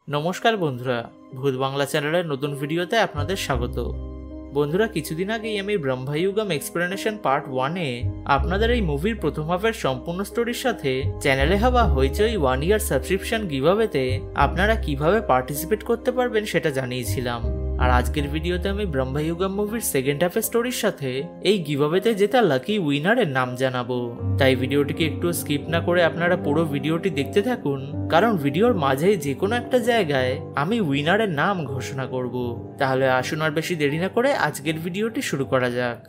নমস্কার বন্ধুরা, ভূত বাংলা চ্যানেলের নতুন ভিডিওতে আপনাদের স্বাগত। বন্ধুরা, কিছুদিন আগেই আমি ব্রহ্মযুগম এক্সপ্লেনেশন পার্ট 1-এ আপনাদের এই মুভির প্রথম হাফের সম্পূর্ণ স্টোরির সাথে চ্যানেলে হওয়া হইচই 1 ইয়ার সাবস্ক্রিপশন গিভঅ্যাওয়েতে আপনারা কিভাবে পার্টিসিপেট করতে পারবেন সেটা জানিয়েছিলাম। আর আজকের ভিডিওতে আমি ব্রহ্মযুগম মুভির সেকেন্ড হাফের স্টোরির সাথে এই গিভঅ্যাওয়েতে জেতা লাকি উইনারের নাম জানাবো। তাই ভিডিওটিকে একটু স্কিপ না করে আপনারা পুরো ভিডিওটি দেখতে থাকুন, কারণ ভিডিওর মাঝে যে কোনো একটা জায়গায় আমি উইনারের নাম ঘোষণা করব। তাহলে আসুন আর বেশি দেরি না করে আজকের ভিডিওটি শুরু করা যাক।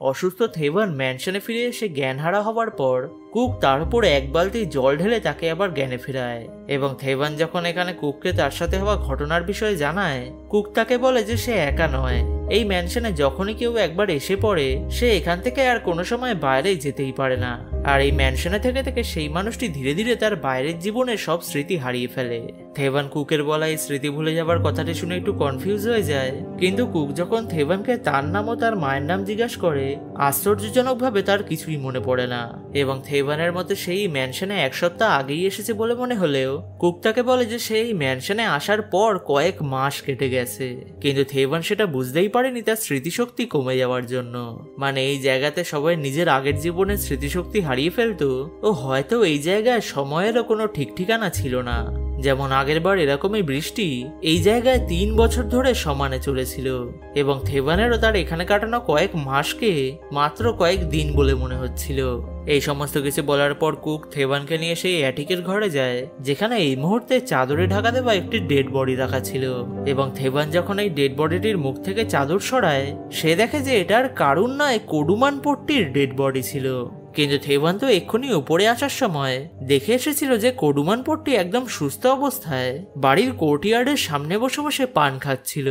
অসুস্থ থেভান ম্যানশনে ফিরে এসে জ্ঞানহারা হওয়ার পর কুক তার উপর এক বালতি জল ঢেলে তাকে আবার জ্ঞানে ফেরায়, এবং থেভান যখন এখানে কুককে তার সাথে হওয়া ঘটনার বিষয়ে জানায়, কুক তাকে বলে যে সে একা নয়। এই ম্যানশনে যখনই কেউ একবার এসে পড়ে সে এখান থেকে আর কোনো সময় বাইরে যেতেই পারে না, আর এই ম্যানশনে থেকে থেকে সেই মানুষটি ধীরে ধীরে তার বাইরের জীবনের সব স্মৃতি হারিয়ে ফেলে। থেভান কুকের বলা এই স্মৃতি ভুলে যাবার কথাটি শুনে একটু কনফিউজ হয়ে যায়, কিন্তু কুক যখন থেভানকে তার নাম ও তার মায়ের নাম জিজ্ঞাসা করে আশ্চর্যজনকভাবে তার কিছুই মনে পড়ে না, এবং থেভানের মতে সেই ম্যানশনে এক সপ্তাহ আগেই এসেছে বলে মনে হলেও কুক তাকে বলে যে সেই ম্যানশনে আসার পর কয়েক মাস কেটে গেছে। কিন্তু থেভান সেটা বুঝতেই পারেনি তার স্মৃতিশক্তি কমে যাওয়ার জন্য, মানে এই জায়গাতে সবাই নিজের আগের জীবনের স্মৃতিশক্তি হারিয়ে ফেলতো, ও হয়তো এই জায়গায় সময়েরও কোনো ঠিক ঠিকানা ছিল না। যেমন আগের বার এরকমই বৃষ্টি এই জায়গায় 3 বছর ধরে সমানে চলেছিল, এবং থেভানেরও তার এখানে কাটানো কয়েক মাসকে মাত্র কয়েক দিন বলে মনে হচ্ছিল। এই সমস্ত কিছু বলার পর কুক থেভানকে নিয়ে সেই অ্যাটিকের ঘরে যায়, যেখানে এই মুহূর্তে চাদরে ঢাকা দেওয়া একটি ডেড বডি রাখা ছিল, এবং থেভান যখন এই ডেড বডিটির মুখ থেকে চাদর সরায় সে দেখে যে এটার কারণ নয় কোডুমান পট্টির ডেড বডি ছিল। কিন্তু থেভান তো এক্ষুনি উপরে আসার সময় দেখে এসেছিল যে কোডুমান পট্টি একদম সুস্থ অবস্থায় বাড়ির কোর্টইয়ার্ডের সামনে বসে বসে পান খাচ্ছিল,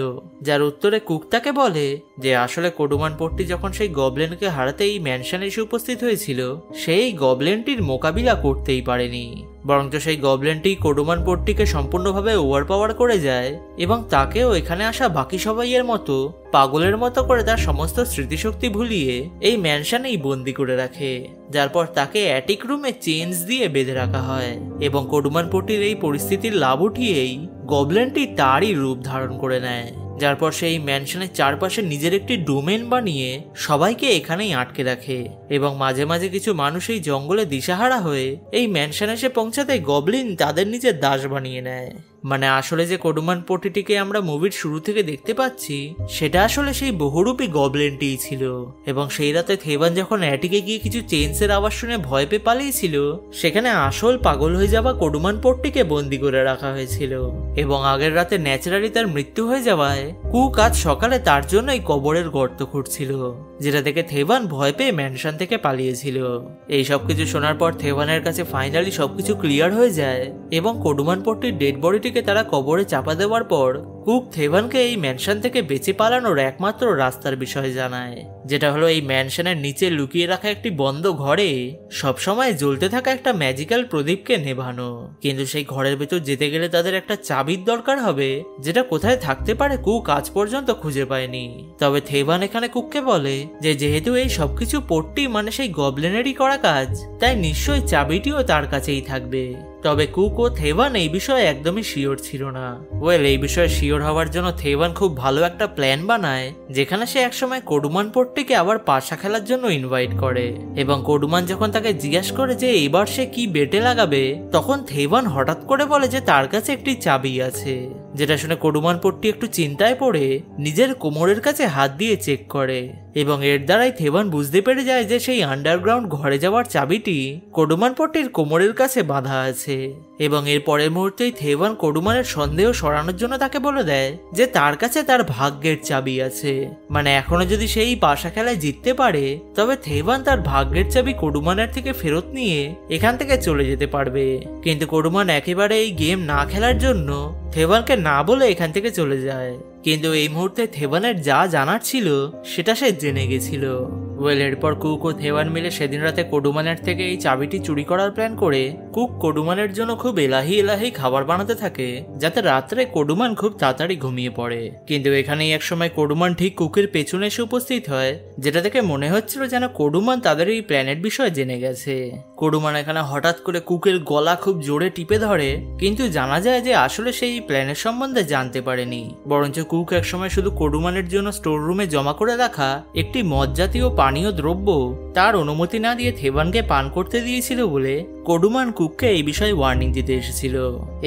যার উত্তরে কুক তাকে বলে যে আসলে কোডুমান পট্টি যখন সেই গবলেনকে হারাতে এই ম্যানশনে এসে উপস্থিত হয়েছিল সেই গবলেনটির মোকাবিলা করতেই পারেনি, বরঞ্চ সেই গবলেনটি কোডুমান পট্টিকে সম্পূর্ণভাবে ওভারপাওয়ার করে যায়, এবং তাকেও এখানে আসা বাকি সবাইয়ের মতো পাগলের মতো করে তার সমস্ত স্মৃতিশক্তি ভুলিয়ে এই ম্যানশনেই বন্দি করে রাখে, যার পর তাকে অ্যাটিক রুমে চেঞ্জ দিয়ে বেঁধে রাখা হয়, এবং কোডুমান পট্টির এই পরিস্থিতির লাভ উঠিয়েই গবলেনটি তারই রূপ ধারণ করে নেয়, যার পর সেই ম্যানশনের চারপাশে নিজের একটি ডোমেন বানিয়ে সবাইকে এখানেই আটকে রাখে, এবং মাঝে মাঝে কিছু মানুষ এই জঙ্গলে দিশাহারা হয়ে এই ম্যানশনে এসে পৌঁছাতে গবলিন তাদের নিজের দাস বানিয়ে নেয়। মানে আসলে যে কোডুমান পট্টিটিকে আমরা মুভির শুরু থেকে দেখতে পাচ্ছি সেটা আসলে সেই বহুরূপী গবলেনটিই ছিল, এবং সেই রাতে থেভান যখন অ্যাটিকে গিয়ে কিছু চেঞ্জের আওয়াজ শুনে ভয় পেয়ে পালিয়েছিল সেখানে আসল পাগল হয়ে যাওয়া কোডুমান পট্টিকে বন্দি করে রাখা হয়েছিল, এবং আগের রাতে ন্যাচারালি তার মৃত্যু হয়ে যাওয়ায় কুক আজ সকালে তার জন্য এই কবরের গর্ত খুঁড়ছিল, যেটা দেখে থেভান ভয় পেয়ে ম্যানশন থেকে পালিয়েছিল। এই সবকিছু শোনার পর থেভানের কাছে ফাইনালি সবকিছু ক্লিয়ার হয়ে যায়, এবং কোডুমান পট্টির ডেড বডিটিকে তারা কবরে চাপা দেওয়ার পর কুক থেভানকে এই ম্যানশন থেকে বেঁচে পালানোর একমাত্র রাস্তার বিষয়ে জানায়, যেটা হলো এই ম্যানশনের নিচে লুকিয়ে রাখা একটি বন্ধ ঘরে সবসময় জ্বলতে থাকা একটা ম্যাজিক্যাল প্রদীপকে নেভানো। কিন্তু সেই ঘরের ভেতর যেতে গেলে তাদের একটা চাবির দরকার হবে, যেটা কোথায় থাকতে পারে কুক আজ পর্যন্ত খুঁজে পায়নি। তবে থেভান এখানে কুককে বলে যে যেহেতু এই সবকিছু পট্টি মানে সেই গবলেনেরই করা কাজ, তাই নিশ্চয়ই চাবিটিও তার কাছেই থাকবে। তবে কুক ও থেভান এই বিষয়ে একদমই শিওর ছিল না। এই বিষয়ে শিওর হওয়ার জন্য থেভান খুব ভালো একটা প্ল্যান বানায়, যেখানে সে একসময় কোডুমান পট্টিকে আবার পাশা খেলার জন্য ইনভাইট করে, এবং কোডুমান যখন তাকে জিজ্ঞাসা করে যে এবার সে কি বেটে লাগাবে, তখন থেভান হঠাৎ করে বলে যে তার কাছে একটি চাবি আছে, যেটা শুনে কোডুমান পট্টি একটু চিন্তায় পড়ে নিজের কোমরের কাছে হাত দিয়ে চেক করে, এবং এর দ্বারাই থেভান বুঝতে পেরে যায় যে সেই আন্ডারগ্রাউন্ড ঘরে যাওয়ার চাবিটি কোডুমান পট্টির কোমরের কাছে বাঁধা আছে, এবং এর পরের মুহূর্তেই থেভান কোডুমানের সন্দেহ সরানোর জন্য তাকে বলে দেয় যে তার কাছে তার ভাগ্যের চাবি আছে, মানে এখনো যদি সেই পাশা খেলায় জিততে পারে তবে থেভান তার ভাগ্যের চাবি কোডুমানের থেকে ফেরত নিয়ে এখান থেকে চলে যেতে পারবে। কিন্তু কোডুমান একেবারে এই গেম না খেলার জন্য থেভানকে না বলে এখান থেকে চলে যায়, কিন্তু এই মুহূর্তে থেভানের যা জানার ছিল সেটা সে জেনে গেছিল। এরপর কুক ও থেভান মিলে সেদিন রাতে কোডুমানের থেকে এই চাবিটি চুরি করার প্ল্যান করে কুক কোডুমানের জন্য খুব এলাহি খাবার বানাতে থাকে, যাতে রাত্রে কোডুমান খুব তাড়াতাড়ি ঘুমিয়ে পড়ে। কিন্তু এখানেই একসময় কোডুমান ঠিক কুকের পেছনে এসে উপস্থিত হয়, যেটা থেকে মনে হচ্ছিল যেন কোডুমান তাদের এই প্ল্যানের বিষয়ে জেনে গেছে। কোডুমান এখানে হঠাৎ করে কুকের গলা খুব জোরে টিপে ধরে, কিন্তু জানা যায় যে আসলে সেই প্ল্যানের সম্বন্ধে জানতে পারেনি, বরঞ্চ কুক একসময় শুধু কোডুমানের জন্য স্টোর রুমে জমা করে রাখা একটি মদ জাতীয় পানীয় দ্রব্য তার অনুমতি না দিয়ে থেভানকে পান করতে দিয়েছিল বলে কোডুমান কুককে এই বিষয়ে ওয়ার্নিং দিতে এসেছিল,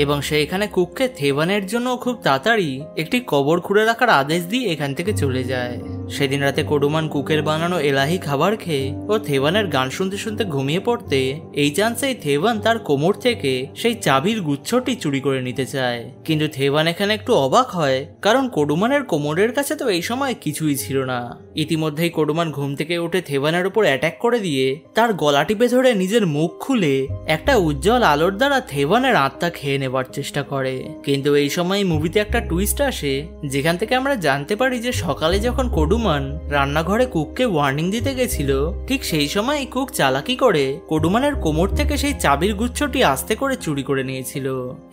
এবং সে এখানে কুককে থেভানের জন্য খুব তাড়াতাড়ি একটি কবর খুঁড়ে রাখার আদেশ দিয়ে এখান থেকে চলে যায়। সেদিন রাতে কোডুমান কুকের বানানো এলাহি খাবার খেয়ে ও থেভানের গান শুনতে শুনতে ঘুমিয়ে পড়তে এই চান্সেই থেভান তার কোমর থেকে সেই চাবির গুচ্ছটি চুরি করে নিতে চায়। কিন্তু থেভান এখানে একটু অবাক হয়, কারণ কোডুমানের কোমরের কাছে তো এই সময় কিছুই ছিল না। ইতিমধ্যেই কোডুমান ঘুম থেকে উঠে থেভানের উপর অ্যাটাক করে দিয়ে তার গলা টিপে ধরে নিজের মুখ খুলে একটা উজ্জ্বল আলোর দ্বারা থেভানের আত্মা খেয়ে নেবার চেষ্টা করে। কিন্তু এই সময় মুভিতে একটা টুইস্ট আসে, যেখান থেকে আমরা জানতে পারি যে সকালে যখন কোডুমান রান্নাঘরে কুককে ওয়ার্নিং দিতে গেছিল, ঠিক সেই সময় কুক চালাকি করে কোডুমানের কোমর থেকে সেই চাবির গুচ্ছটি আস্তে করে চুরি করে নিয়েছিল,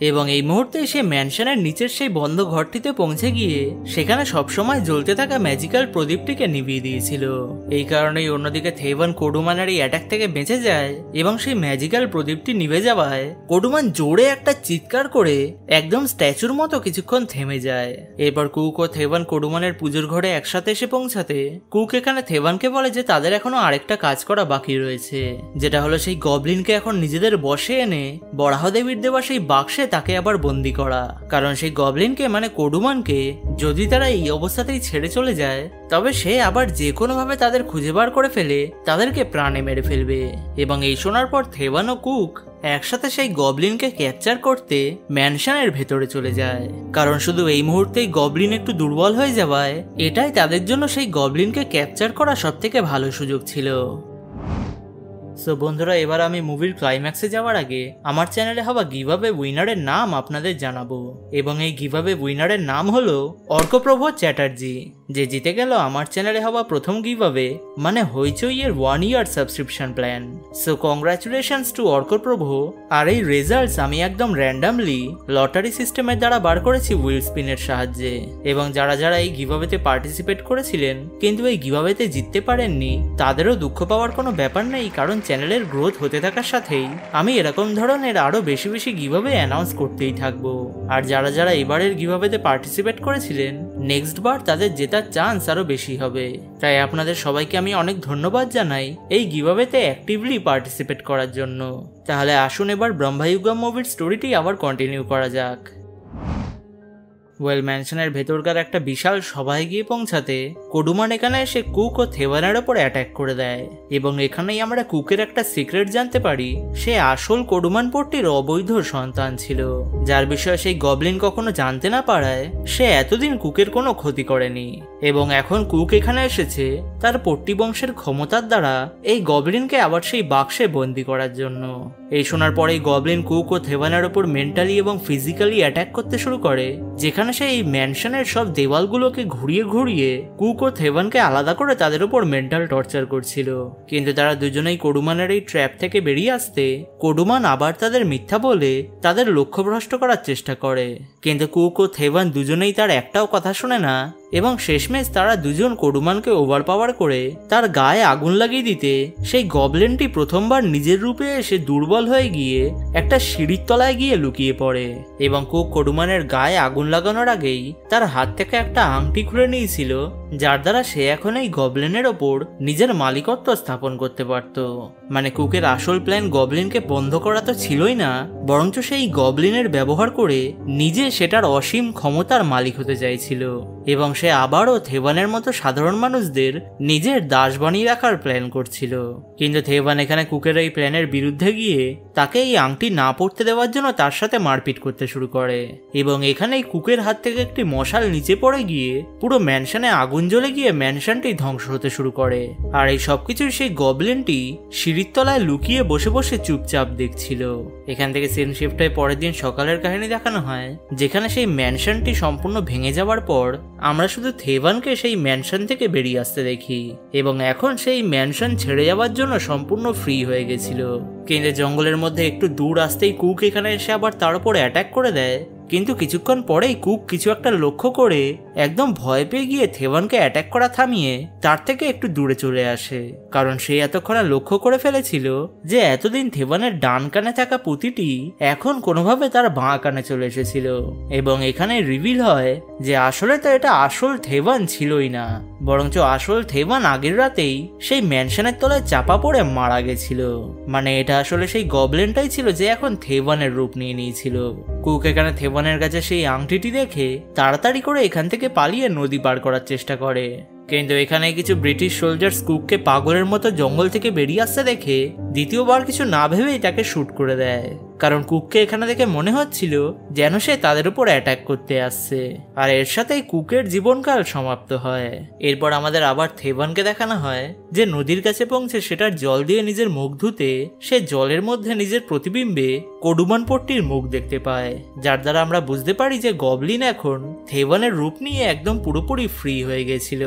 এবং এই মুহূর্তে সে ম্যানশনের নিচের সেই বন্ধ ঘরটিতে পৌঁছে গিয়ে সেখানে সবসময় জ্বলতে থাকা ম্যাজিক্যাল প্রদীপটিকে নিভিয়ে দিয়েছিল। এই কারণেই অন্যদিকে থেভান কোডুমানের এই অ্যাটাক থেকে বেঁচে যায়, এবং সেই ম্যাজিক্যাল প্রদীপটি নিভে যাওয়ায় কোডুমান জোরে একটা চিৎকার করে একদম স্ট্যাচুর মতো কিছুক্ষণ থেমে যায়। এরপর কুক ও থেভান কোডুমানের পুজোর ঘরে একসাথে এসে পৌঁছাতে কুক এখানে থেভানকে বলে যে তাদের এখনো আরেকটা কাজ করা বাকি রয়েছে, যেটা হলো সেই গবলিনকে এখন নিজেদের বশে এনে বরাহ দেবীর দেওয়া সেই বাক্সে তাকে আবার বন্দি করা। কারণ সেই গবলিনকে মানে কোডুমানকে যদি তারা এই অবস্থাতেই ছেড়ে চলে যায়, তবে সে আবার যে কোনো ভাবে তাদের খুঁজে বার করে ফেলে তাদেরকে প্রাণে মেরে ফেলবে। এবং এই শোনার পর থেভান ও কুক একসাথে সেই গবলিনকে ক্যাপচার করতে ম্যানশনের ভেতরে চলে যায়, কারণ শুধু এই মুহূর্তেই গবলিন একটু দুর্বল হয়ে যাওয়ায় এটাই তাদের জন্য সেই গবলিনকে ক্যাপচার করা সবথেকে ভালো সুযোগ ছিল। সো বন্ধুরা, এবার আমি মুভির ক্লাইম্যাক্সে যাওয়ার আগে আমার চ্যানেলে হওয়া গিভঅ্যাওয়ে উইনারের নাম আপনাদের জানাবো, এবং এই গিভঅ্যাওয়ে উইনারের নাম হলো অর্কপ্রভ চ্যাটার্জি, যে জিতে গেল আমার চ্যানেলে হওয়া প্রথম গিভঅ্যাওয়ে মানে হইচই এর 1 year subscription plan. So congratulations to Arkaprabha. আর এই রেজাল্টস আমি একদম র্যান্ডামলি লটারি সিস্টেমের দ্বারা বার করেছি হুইল স্পিনের সাহায্যে, এবং যারা যারা এই গিভঅ্যাওয়েতে পার্টিসিপেট করেছিলেন কিন্তু এই গিভঅ্যাওয়েতে জিততে পারেননি, তাদেরও দুঃখ পাওয়ার কোনো ব্যাপার নেই, কারণ চ্যানেলের গ্রোথ হতে থাকার সাথেই আমি এরকম ধরনের আরো বেশি বেশি গিভঅ্যাওয়ে অ্যানাউন্স করতেই থাকবো। আর যারা যারা এবারের গিভঅ্যাওয়েতে পার্টিসিপেট করেছিলেন, নেক্সট বার তাদের জেতার চান্স আরো বেশি হবে। তাই আপনাদের সবাইকে আমি অনেক ধন্যবাদ জানাই এই গিভঅ্যাওয়েতে অ্যাক্টিভলি পার্টিসিপেট করার জন্য। তাহলে আসুন এবার ব্রহ্মায়ুগম মুভির স্টোরিটি আবার কন্টিনিউ করা যাক। ম্যানশনের ভেতরকার একটা বিশাল সভায় গিয়ে পৌঁছাতে কোডুমান এখানে এসে কুক ও থেভানের ওপর অ্যাটাক করে দেয়, এবং এখানেই আমরা কুকের একটা সিক্রেট জানতে পারি। সে আসল কোডুমান পট্টির অবৈধ সন্তান ছিল, যার বিষয়ে সেই গবলিন কখনো জানতে না পারায় সে এতদিন কুকের কোনো ক্ষতি করেনি, এবং এখন কুক এখানে এসেছে তার পট্টি বংশের ক্ষমতার দ্বারা এই গবলিনকে আবার সেই বাক্সে বন্দি করার জন্য। এই শোনার পরেই গবলিন কুক ও থেভানের ওপর মেন্টালি এবং ফিজিক্যালি অ্যাটাক করতে শুরু করে, যেখানে সে এই ম্যানশনের সব দেওয়ালগুলোকে ঘুরিয়ে ঘুরিয়ে কুক ও থেভানকে আলাদা করে তাদের উপর মেন্টাল টর্চার করছিল। কিন্তু তারা দুজনেই কোডুমানের এই ট্র্যাপ থেকে বেরিয়ে আসতে কোডুমান আবার তাদের মিথ্যা বলে তাদের লক্ষ্যভ্রষ্ট করার চেষ্টা করে, কিন্তু কুক ও থেভান দুজনেই তার একটাও কথা শোনে না, এবং শেষমেশ তারা দুজন কোডুমানকে ওভারপাওয়ার করে তার গায়ে আগুন লাগিয়ে দিতে সেই গবলিনটি প্রথমবার নিজের রূপে এসে দুর্বল হয়ে গিয়ে একটা সিঁড়ির তলায় গিয়ে লুকিয়ে পড়ে, এবং কুক কোডুমানের গায়ে আগুন লাগানোর আগেই তার হাত থেকে একটা আংটি খুলে নিয়েছিল, যার দ্বারা সে এখন এই গবলিনের ওপর নিজের মালিকত্ব স্থাপন করতে পারত। মানে কুকের আসল প্ল্যান গবলিনকে বন্ধ করা তো ছিলই না, বরঞ্চ সেই গবলিনের ব্যবহার করে নিজে সেটার অসীম ক্ষমতার মালিক হতে চাইছিল, এবং সে আবারও থেভানের মতো সাধারণ মানুষদের নিজের দাস বানিয়ে রাখার প্ল্যান করছিল। কিন্তু থেভান এখানে কুকের এই প্ল্যানের বিরুদ্ধে গিয়ে তাকে এই আংটি না পড়তে দেওয়ার জন্য তার সাথে মারপিট করতে শুরু করে, এবং এখানেই কুকের হাত থেকে একটি মশাল নিচে পড়ে গিয়ে পুরো ম্যানশনে আগুন আগুন জ্বলে গিয়ে ম্যানশনটি ধ্বংস হতে শুরু করে। আর এই সবকিছুই সেই গবলিনটি সিঁড়ির তলায় লুকিয়ে বসে বসে চুপচাপ দেখছিল। এখান থেকে সিন শিফট হয়ে পরের দিন সকালের কাহিনী দেখানো হয়, যেখানে সেই ম্যানশনটি সম্পূর্ণ ভেঙে যাওয়ার পর আমরা শুধু থেভানকে সেই ম্যানশন থেকে বেরিয়ে আসতে দেখি, এবং এখন সেই ম্যানশন ছেড়ে যাওয়ার জন্য সম্পূর্ণ ফ্রি হয়ে গেছিল। কিন্তু জঙ্গলের মধ্যে একটু দূর আসতেই কুক এখানে এসে আবার তার উপর অ্যাটাক করে দেয়। কিন্তু কিছুক্ষণ পরেই কুক কিছু একটা লক্ষ্য করে একদম ভয় পেয়ে গিয়ে থেভানকে অ্যাটাক করা থামিয়ে তার থেকে একটু দূরে চলে আসে, কারণ সে এতক্ষণে লক্ষ্য করে ফেলেছিল যে এতদিন থেভানের ডান কানে থাকা পুঁতিটি এখন কোনোভাবে তার বাঁ কানে চলে এসেছিল। এবং এখানে রিভিল হয় যে আসলে তো এটা আসল থেভান ছিলই না, বরঞ্চ আসল থেভান আগের রাতেই সেই ম্যানশনের তলায় চাপা পড়ে মারা গেছিল। মানে এটা আসলে সেই গবলিনটাই ছিল যে এখন থেভানের রূপ নিয়ে নিয়েছিল। কুক এখানে থেভানের কাছে সেই আংটিটি দেখে তাড়াতাড়ি করে এখান থেকে পালিয়ে নদী পার করার চেষ্টা করে। কিন্তু এখানে কিছু ব্রিটিশ সোলজার্স কুককে পাগলের মতো জঙ্গল থেকে বেরিয়ে আসতে দেখে দ্বিতীয়বার কিছু না ভেবেই তাকে শুট করে দেয়, কারণ কুককে এখানে দেখে মনে হচ্ছিল যেন সে তাদের উপর অ্যাটাক করতে আসছে। আর এর সাথেই কুকের জীবনকাল সমাপ্ত হয়। এরপর আমাদের আবার থেভানকে দেখানো হয় যে নদীর কাছে পৌঁছে সেটার জল দিয়ে নিজের মুখ ধুতে সে জলের মধ্যে নিজের প্রতিবিম্বে কডুমান পট্টির মুখ দেখতে পায়, যার দ্বারা আমরা বুঝতে পারি যে গবলিন এখন থেভানের রূপ নিয়ে একদম পুরোপুরি ফ্রি হয়ে গেছিল,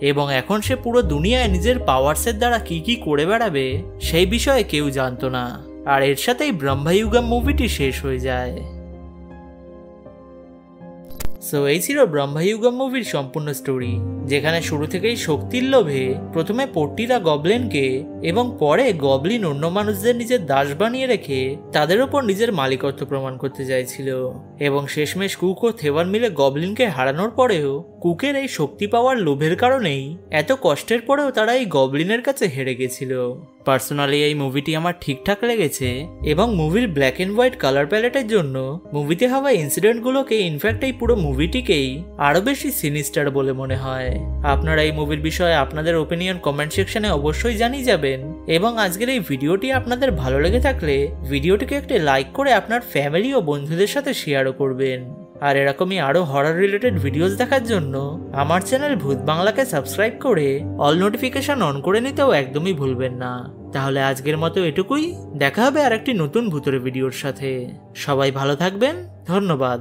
এবং এখন সে পুরো দুনিয়ায় নিজের পাওয়ার্সের দ্বারা কি কি করে বেড়াবে সেই বিষয়ে কেউ জানতো না। আর এর সাথেই ব্রহ্মায়ুগম মুভিটি শেষ হয়ে যায়। সো এই ছিল ব্রহ্মায়ুগম মুভির সম্পূর্ণ স্টোরি, যেখানে শুরু থেকেই শক্তির লোভে প্রথমে পট্টিরা গবলিনকে এবং পরে গবলিন অন্য মানুষদের নিজের দাস বানিয়ে রেখে তাদের উপর নিজের মালিকত্ব প্রমাণ করতে চাইছিল, এবং শেষমেশ কুক ও থেভান মিলে গবলিনকে হারানোর পরেও কুকের এই শক্তি পাওয়ার লোভের কারণেই এত কষ্টের পরেও তারা এই গবলিনের কাছে হেরে গেছিল। পার্সোনালি এই মুভিটি আমার ঠিকঠাক লেগেছে, এবং মুভির ব্ল্যাক এন্ড হোয়াইট কালার প্যালেটের জন্য মুভিতে হওয়া ইনসিডেন্টগুলোকে ইনফ্যাক্ট এই পুরো মুভিটিকেই আরো বেশি সিনিস্টার বলে মনে হয়। আপনারা এই মুভির বিষয়ে আপনাদের ওপিনিয়ন কমেন্ট সেকশনে অবশ্যই জানিয়ে যাবেন, এবং আজকের এই ভিডিওটি আপনাদের ভালো লেগে থাকলে ভিডিওটিকে একটি লাইক করে আপনার ফ্যামিলি ও বন্ধুদের সাথে শেয়ারও করবেন। আর এরকমই আরো হরর রিলেটেড ভিডিওস দেখার জন্য আমার চ্যানেল ভূত বাংলাকে সাবস্ক্রাইব করে অল নোটিফিকেশন অন করে নিতেও একদমই ভুলবেন না। তাহলে আজকের মতো এটুকুই, দেখা হবে আর একটি নতুন ভূতের ভিডিওর সাথে। সবাই ভালো থাকবেন, ধন্যবাদ।